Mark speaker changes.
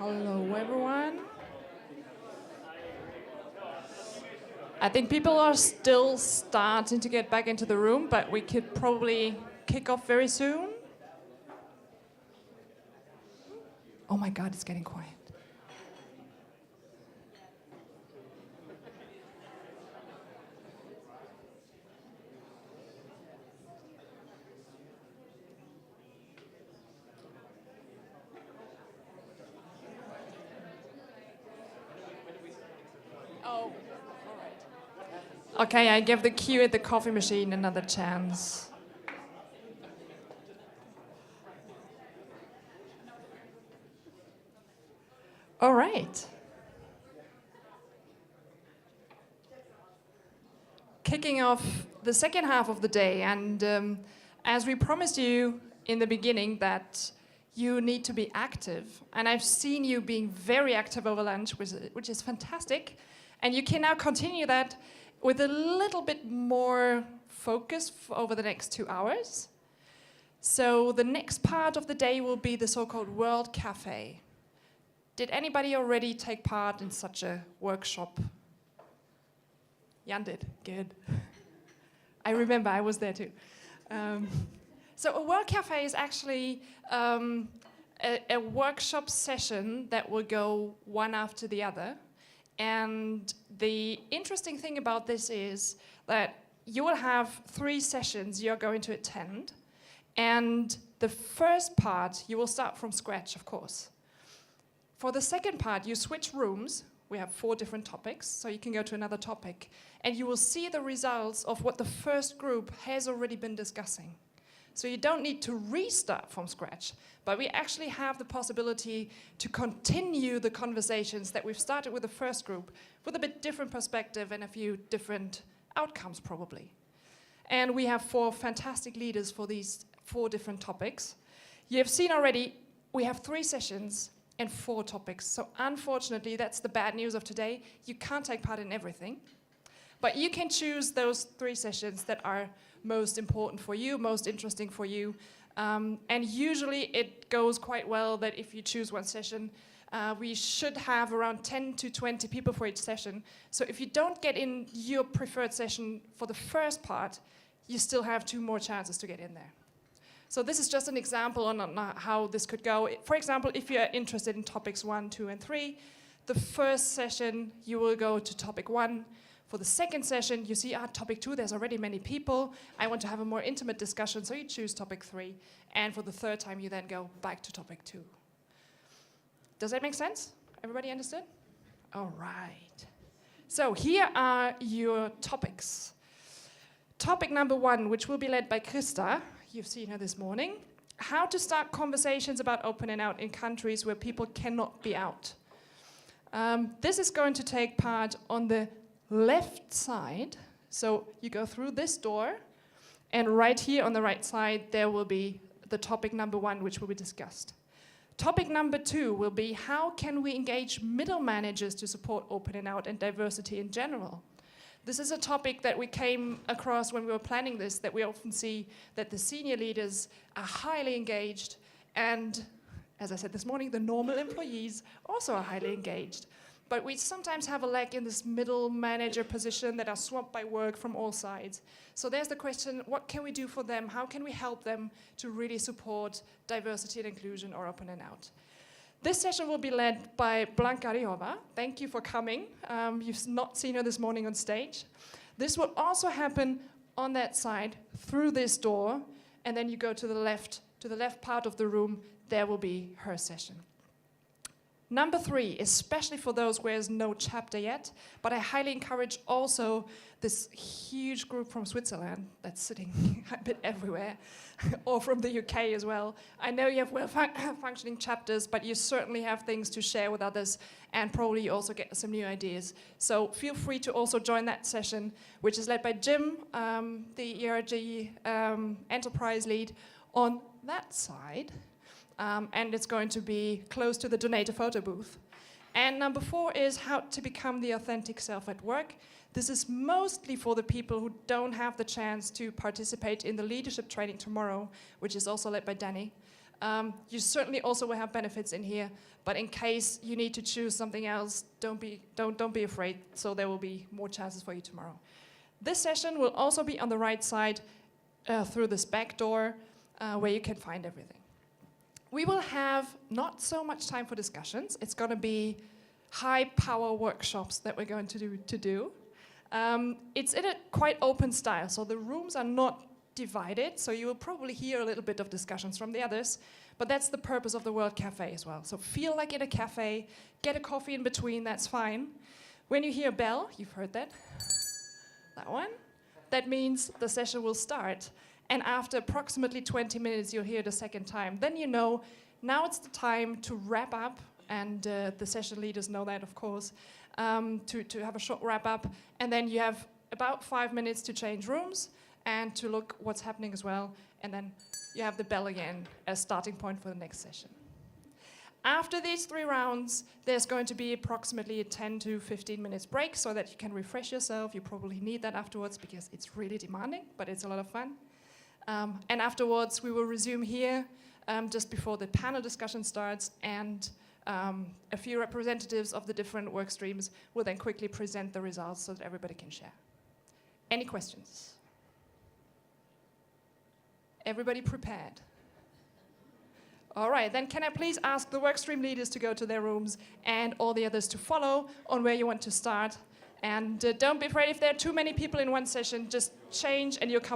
Speaker 1: Hello, everyone. I think people are still starting to get back into the room, but we could probably kick off very soon. Oh my God, it's getting quiet. Oh, all right. Okay, I give the queue at the coffee machine another chance. All right. Kicking off the second half of the day, and as we promised you in the beginning that you need to be active, and I've seen you being very active over lunch, which is fantastic, and you can now continue that with a little bit more focus over the next 2 hours. So the next part of the day will be the so-called World Cafe. Did anybody already take part in such a workshop? Jan did, good. I remember, I was there too. So a World Cafe is actually a workshop session that will go one after the other. And the interesting thing about this is that you will have 3 sessions you're going to attend. And the first part, you will start from scratch, of course. For the second part, you switch rooms. We have 4 different topics, so you can go to another topic. And you will see the results of what the first group has already been discussing. So you don't need to restart from scratch, but we actually have the possibility to continue the conversations that we've started with the first group with a bit different perspective and a few different outcomes probably. And we have 4 fantastic leaders for these 4 different topics. You have seen already, we have 3 sessions and 4 topics. So unfortunately, that's the bad news of today. You can't take part in everything. But you can choose those 3 sessions that are most important for you, most interesting for you. And usually it goes quite well that if you choose one session, we should have around 10 to 20 people for each session. So if you don't get in your preferred session for the first part, you still have 2 more chances to get in there. So this is just an example on how this could go. For example, if you're interested in topics 1, 2, and 3, the first session you will go to topic 1. For the second session, you see, topic 2, there's already many people. I want to have a more intimate discussion, so you choose topic 3. And for the third time, you then go back to topic 2. Does that make sense? Everybody understood? All right. So here are your topics. Topic number 1, which will be led by Krista. You've seen her this morning. How to start conversations about open and out in countries where people cannot be out. This is going to take part on the left side. So you go through this door, and right here on the right side, there will be the topic number 1, which will be discussed. Topic number 2 will be how can we engage middle managers to support open and out and diversity in general. This is a topic that we came across when we were planning this, that we often see that the senior leaders are highly engaged, and as I said this morning, the normal employees also are highly engaged. But we sometimes have a lack in this middle manager position that are swamped by work from all sides. So there's the question, what can we do for them? How can we help them to really support diversity and inclusion or open and out? This session will be led by Blanka Rihova. Thank you for coming. You've not seen her this morning on stage. This will also happen on that side through this door, and then you go to the left part of the room. There will be her session. Number 3, especially for those where there's no chapter yet, but I highly encourage also this huge group from Switzerland that's sitting a bit everywhere, or from the UK as well. I know you have well-functioning chapters, but you certainly have things to share with others, and probably you also get some new ideas. So feel free to also join that session, which is led by Jim, the ERG enterprise lead, on that side. And it's going to be close to the Donator photo booth. And number 4 is how to become the authentic self at work. This is mostly for the people who don't have the chance to participate in the leadership training tomorrow, which is also led by Danny. You certainly also will have benefits in here, but in case you need to choose something else, don't be afraid. So there will be more chances for you tomorrow. This session will also be on the right side through this back door where you can find everything. We will have not so much time for discussions. It's going to be high-power workshops that we're going to do. It's in a quite open style, so the rooms are not divided, so you will probably hear a little bit of discussions from the others, but that's the purpose of the World Cafe as well. So feel like in a cafe, get a coffee in between, that's fine. When you hear a bell, you've heard that one, that means the session will start. And after approximately 20 minutes, you'll hear it a second time. Then you know, now it's the time to wrap up, and the session leaders know that, of course, to have a short wrap up. And then you have about 5 minutes to change rooms and to look what's happening as well. And then you have the bell again as starting point for the next session. After these 3 rounds, there's going to be approximately a 10 to 15 minutes break so that you can refresh yourself. You probably need that afterwards because it's really demanding, but it's a lot of fun. And afterwards, we will resume here just before the panel discussion starts, and a few representatives of the different work streams will then quickly present the results so that everybody can share. Any questions? Everybody prepared? All right, then can I please ask the workstream leaders to go to their rooms and all the others to follow on where you want to start. And don't be afraid if there are too many people in one session, just change and you'll come